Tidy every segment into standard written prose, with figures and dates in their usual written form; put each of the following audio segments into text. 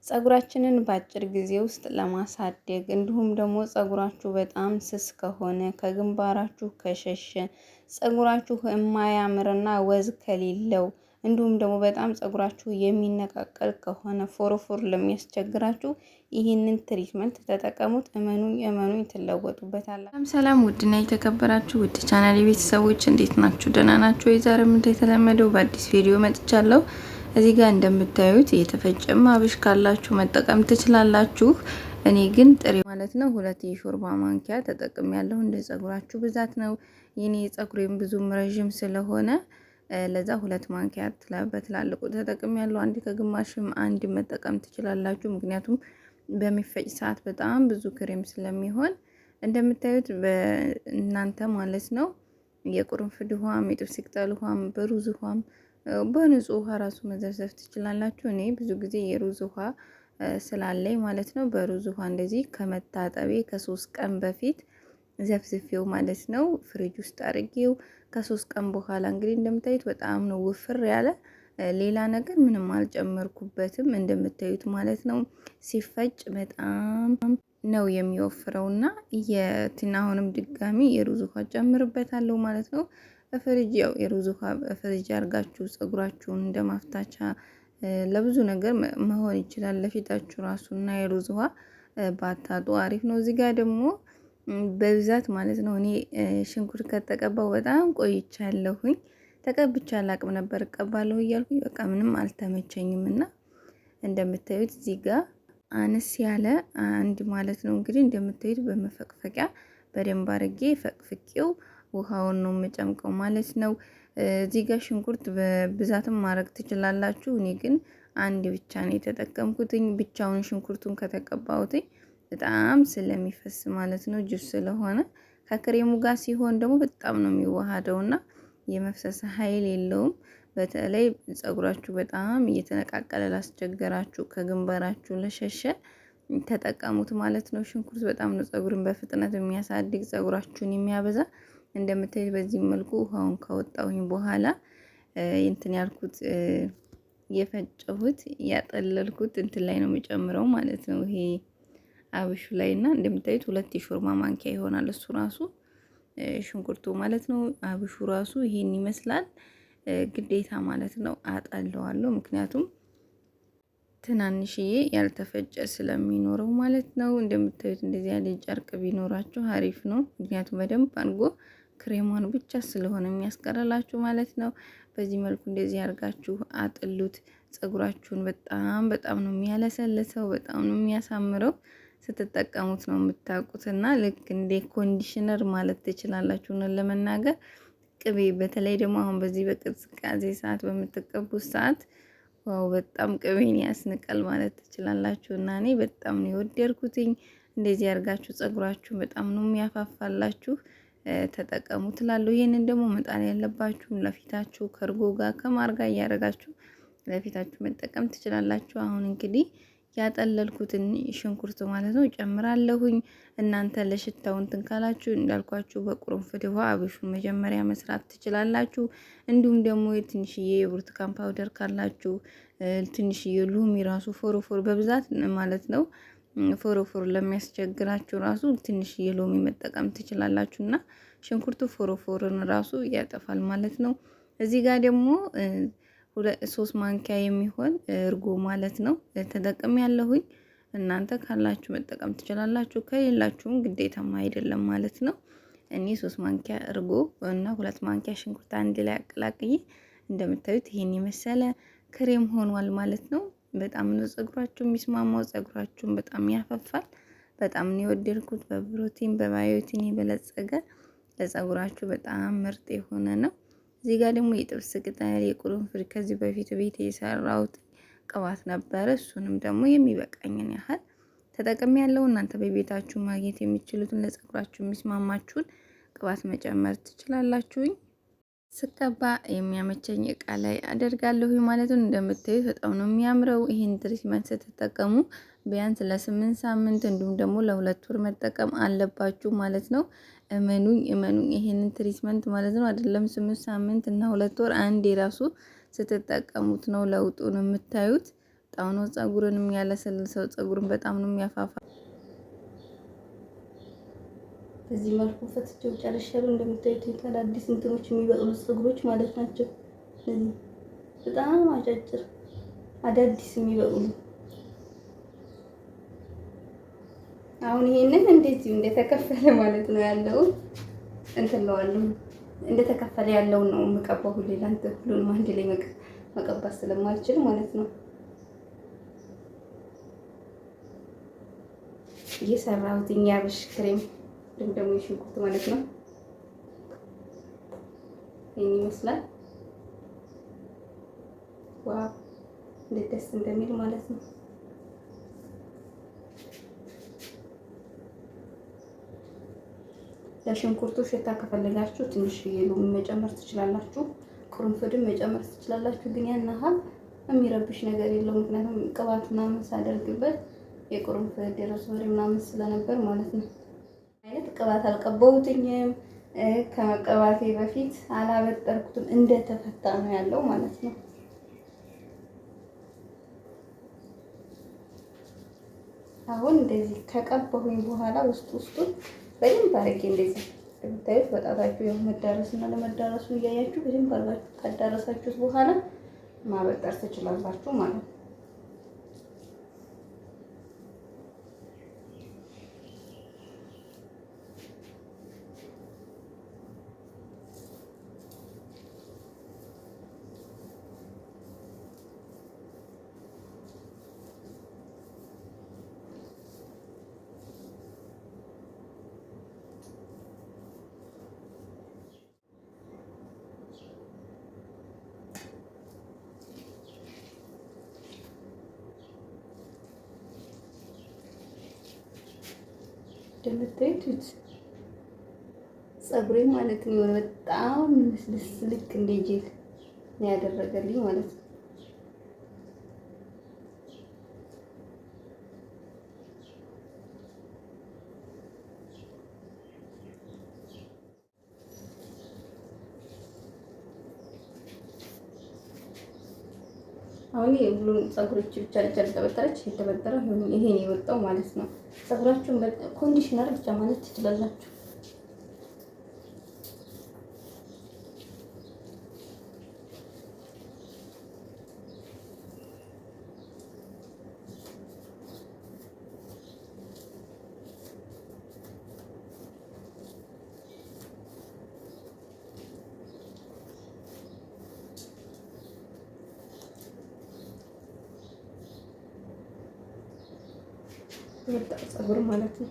ፀጉራችንን በአጭር ጊዜ ውስጥ ለማሳደግ እንዲሁም ደግሞ ፀጉራችሁ በጣም ስስ ከሆነ ከግንባራችሁ ከሸሸ ፀጉራችሁ የማያምርና ወዝ ከሌለው እንዲሁም ደግሞ በጣም ፀጉራችሁ የሚነቃቀል ከሆነ ፎሮፎር ለሚያስቸግራችሁ ይህንን ትሪትመንት ተጠቀሙት። እመኑኝ እመኑኝ ትለወጡበታላችሁ። ሰላም ውድና የተከበራችሁ ውድ ቻናል ቤተሰቦች እንዴት ናችሁ? ደህና ናችሁ? የዛሬም እንደተለመደው በአዲስ ቪዲዮ መጥቻለሁ። እዚህ ጋር እንደምታዩት የተፈጨ አብሽ ካላችሁ መጠቀም ትችላላችሁ። እኔ ግን ጥሬ ማለት ነው 2 የሾርባ ማንኪያ ተጠቅሜያለሁ። እንደ ፀጉራችሁ ብዛት ነው። የኔ ፀጉሬም ብዙም ረጅም ስለሆነ ለዛ 2 ማንኪያ በትላልቁ ተጠቅሜያለሁ። አንድ ከግማሽም አንድ መጠቀም ትችላላችሁ። ምክንያቱም በሚፈጭ ሰዓት በጣም ብዙ ክሬም ስለሚሆን እንደምታዩት በእናንተ ማለት ነው የቁርንፍድ ውሃም የጥብስ ቅጠል ውሃም በሩዝ ውሃም በንጹህ ውሃ ራሱ መዘፍዘፍ ትችላላችሁ። እኔ ብዙ ጊዜ የሩዝ ውሃ ስላለኝ ማለት ነው በሩዝ ውሃ እንደዚህ ከመታጠቤ ከ3 ቀን በፊት ዘፍዝፌው ማለት ነው ፍሪጅ ውስጥ አድርጌው ከ3 ቀን በኋላ እንግዲህ እንደምታዩት በጣም ነው ውፍር ያለ። ሌላ ነገር ምንም አልጨመርኩበትም እንደምታዩት ማለት ነው። ሲፈጭ በጣም ነው የሚወፍረውና አሁንም ድጋሚ የሩዝ ውሃ ጨምርበታለሁ ማለት ነው። በፍሪጅ ያው የሩዝ ውሃ በፍሪጅ አድርጋችሁ ፀጉራችሁን እንደማፍታቻ ለብዙ ነገር መሆን ይችላል። ለፊታችሁ ራሱና የሩዝ ውሃ ባታጡ አሪፍ ነው። እዚህ ጋር ደግሞ በብዛት ማለት ነው እኔ ሽንኩርት ከተቀባው በጣም ቆይቻለሁኝ። ተቀብቻ አላቅም ነበር እቀባለሁ እያልኩኝ በቃ ምንም አልተመቸኝም እና እንደምታዩት እዚህ ጋር አነስ ያለ አንድ ማለት ነው እንግዲህ እንደምታዩት በመፈቅፈቂያ በደንብ አድርጌ ፈቅፍቄው ውሃውን ነው የምጨምቀው ማለት ነው። እዚህ ጋር ሽንኩርት በብዛትም ማድረግ ትችላላችሁ። እኔ ግን አንድ ብቻ ነው የተጠቀምኩትኝ። ብቻውን ሽንኩርቱን ከተቀባሁትኝ በጣም ስለሚፈስ ማለት ነው ጁስ ስለሆነ ከክሬሙ ጋር ሲሆን ደግሞ በጣም ነው የሚዋሃደውና የመፍሰስ ኃይል የለውም። በተለይ ፀጉራችሁ በጣም እየተነቃቀለ ላስቸገራችሁ ከግንባራችሁ ለሸሸ ተጠቀሙት ማለት ነው። ሽንኩርት በጣም ነው ፀጉርን በፍጥነት የሚያሳድግ ፀጉራችሁን የሚያበዛ። እንደምታዩት በዚህ መልኩ ውሃውን ካወጣሁኝ በኋላ እንትን ያልኩት የፈጨሁት ያጠለልኩት እንትን ላይ ነው የሚጨምረው ማለት ነው። ይሄ አብሹ ላይና እንደምታዩት 2 የሾርባ ማንኪያ ይሆናል እሱ ራሱ ሽንኩርቱ ማለት ነው። አብሹ ራሱ ይሄን ይመስላል። ግዴታ ማለት ነው አጠለዋለሁ ምክንያቱም ትናንሽዬ ያልተፈጨ ስለሚኖረው ማለት ነው። እንደምታዩት እንደዚህ ያለ ጨርቅ ቢኖራችሁ አሪፍ ነው። ምክንያቱም በደንብ አንጎ ክሬማን ብቻ ስለሆነ የሚያስቀርላችሁ ማለት ነው። በዚህ መልኩ እንደዚህ አድርጋችሁ አጥሉት። ፀጉራችሁን በጣም ነው የሚያለሰልሰው፣ በጣም ነው የሚያሳምረው። ስትጠቀሙት ነው የምታውቁትና ልክ እንደ ኮንዲሽነር ማለት ትችላላችሁ። ነው ለመናገር ቅቤ በተለይ ደግሞ አሁን በዚህ በቅዝቃዜ ሰዓት በምትቀቡት ሰዓት ዋው በጣም ቅቤን ያስንቃል ማለት ትችላላችሁ። እና እኔ በጣም ነው የወደድኩትኝ። እንደዚህ አድርጋችሁ ፀጉራችሁን በጣም ነው የሚያፋፋላችሁ። ተጠቀሙ ትላለሁ። ይሄንን ደግሞ መጣል ያለባችሁ ለፊታችሁ ከርጎ ጋር ከማር ጋር እያደረጋችሁ ለፊታችሁ መጠቀም ትችላላችሁ። አሁን እንግዲህ ያጠለልኩትን ሽንኩርት ማለት ነው ጨምራለሁኝ። እናንተ ለሽታው እንትን ካላችሁ እንዳልኳችሁ በቁርንፍድ ውሃ አብሹን መጀመሪያ መስራት ትችላላችሁ። እንዲሁም ደግሞ ትንሽዬ የብርቱካን ፓውደር ካላችሁ ትንሽዬ ሎሚ ራሱ ፎሮፎር በብዛት ማለት ነው ፎሮፎር ለሚያስቸግራችሁ ራሱ ትንሽዬ ሎሚ መጠቀም ትችላላችሁና ሽንኩርቱ ፎሮፎርን ራሱ ያጠፋል ማለት ነው። እዚህ ጋር ደግሞ 3 ማንኪያ የሚሆን እርጎ ማለት ነው ተጠቅሜ ያለሁኝ። እናንተ ካላችሁ መጠቀም ትችላላችሁ፣ ከሌላችሁም ግዴታማ አይደለም ማለት ነው። እኔ 3 ማንኪያ እርጎ እና 2 ማንኪያ ሽንኩርት አንድ ላይ አቀላቅዬ እንደምታዩት ይሄን የመሰለ ክሬም ሆኗል ማለት ነው። በጣም ነው ፀጉራችሁ የሚስማማው። ፀጉራችሁን በጣም ያፈፋል። በጣም ነው የወደድኩት። በፕሮቲን በባዮቲን የበለጸገ ለፀጉራችሁ በጣም ምርጥ የሆነ ነው። እዚህ ጋር ደግሞ የጥብስ ቅጠል የቁርንፍድ ከዚህ በፊት ቤት የሰራሁት ቅባት ነበረ። እሱንም ደግሞ የሚበቃኝን ያህል ተጠቅሜ ያለው። እናንተ በቤታችሁ ማግኘት የሚችሉትን ለፀጉራችሁ የሚስማማችሁን ቅባት መጨመር ትችላላችሁኝ። ስቀባ የሚያመቸኝ እቃ ላይ አደርጋለሁ ማለት ነው። እንደምታዩት በጣም ነው የሚያምረው። ይሄን ትሪትመንት ስትጠቀሙ ቢያንስ ለ8 ሳምንት እንዲሁም ደግሞ ለ2 ወር መጠቀም አለባችሁ ማለት ነው። እመኑኝ ይሄንን ትሪትመንት ማለት ነው አይደለም 8 ሳምንት እና 2 ወር አንዴ ራሱ ስትጠቀሙት ነው ለውጡን የምታዩት። በጣም ነው ፀጉርን የሚያለሰልሰው። ፀጉርን በጣም ነው የሚያፋፋ። በዚህ መልኩ ፈትቼው ጨርሻለሁ። እንደምታዩት አዳዲስ እንትኖች የሚበቅሉ ፀጉሮች ማለት ናቸው። ስለዚህ በጣም አጫጭር አዳዲስ የሚበቅሉ አሁን ይሄንን እንደዚህ እንደተከፈለ ማለት ነው ያለው እንትን ለዋለሁ እንደተከፈለ ያለው ነው የምቀባው። ሌላ እንትን ሁሉንም አንድ ላይ መቀባት ስለማልችል ማለት ነው እየሰራሁት የአብሽ ክሬም ደግሞ የሽንኩርት ማለት ነው። ይሄን ይመስላል። ዋው እንዴት ደስ እንደሚል ማለት ነው። ለሽንኩርቱ ሽታ ከፈለጋችሁ ትንሽ ሎሚ መጨመር ትችላላችሁ፣ ቅርንፉድም መጨመር ትችላላችሁ። ግን ያን ያህል የሚረብሽ ነገር የለውም። ምክንያቱም ቅባት ምናምን ሳደርግበት የቅርንፉድ የሮዝመሪ ምናምን ስለነበር ማለት ነው። አይነት ቅባት አልቀባሁትኝም። ከመቀባቴ በፊት አላበጠርኩትም። እንደተፈታ ነው ያለው ማለት ነው። አሁን እንደዚህ ከቀባሁኝ በኋላ ውስጡን በደንብ አድርጌ እንደዚህ እንደምታዩት በጣታችሁ ያው መዳረስና ለመዳረሱን እያያችሁ በደንብ አድርጋችሁ ካዳረሳችሁት በኋላ ማበጠር ትችላላችሁ ማለት ነው። እንደምታዩት ፀጉሬ ማለት ነው የሆነ በጣም ልስልስ ልክ እንደ ጄል ነው ያደረገልኝ ማለት ነው። አሁን የሁሉም ፀጉሮች ብቻ ተበጠረች የተበጠረ ይሄን የወጣው ማለት ነው። ፀጉራችሁን ኮንዲሽነር ብቻ ማለት ትችላላችሁ። ወጣ ፀጉር ማለት ነው።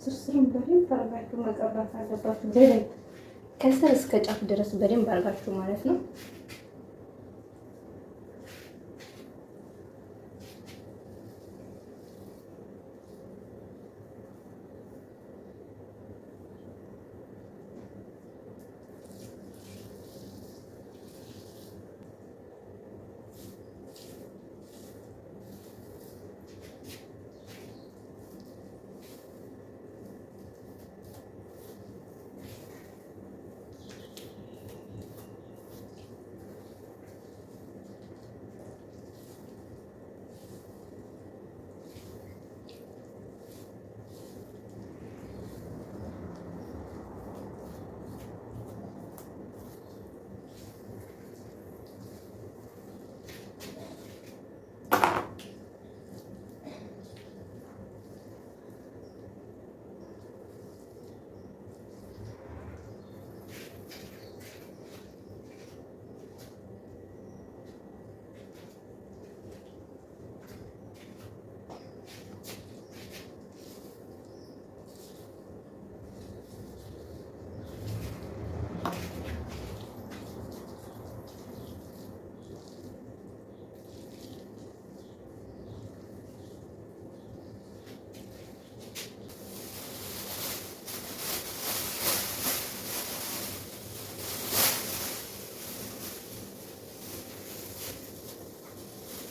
ስርስሩን በደንብ አድርጋችሁ መቀባት አለባችሁ። በደንብ ከስር እስከ ጫፍ ድረስ በደንብ አድርጋችሁ ማለት ነው።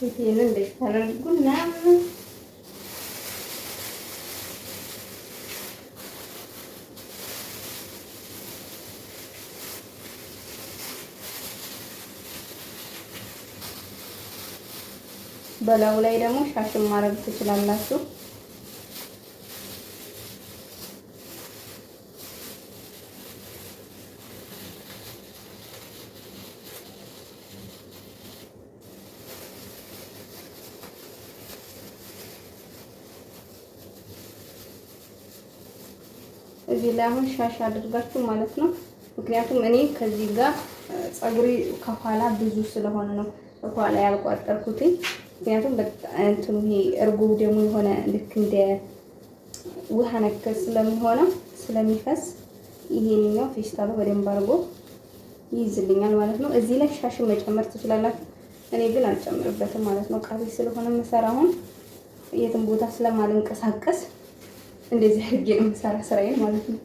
ይሄንን እንደዚህ ታደርጉና በላዩ ላይ ደግሞ ሻሽን ማድረግ ትችላላችሁ። እዚህ ላይ አሁን ሻሽ አድርጋችሁ ማለት ነው። ምክንያቱም እኔ ከዚህ ጋር ፀጉሬ ከኋላ ብዙ ስለሆነ ነው ከኋላ ያልቋጠርኩት። ምክንያቱም በጣም ይሄ እርጎ ደግሞ የሆነ ልክ እንደ ውሃ ነገር ስለሚሆነው ስለሚፈስ ይሄንኛው ፌስታሉ በደንብ አድርጎ ይይዝልኛል ማለት ነው። እዚህ ላይ ሻሽ መጨመር ትችላላችሁ። እኔ ግን አልጨምርበትም ማለት ነው። ቃቤ ስለሆነ የምሰራውን የትም ቦታ ስለማልንቀሳቀስ እንደዚህ አድርጌ ነው የምሰራ ስራዬን ማለት ነው።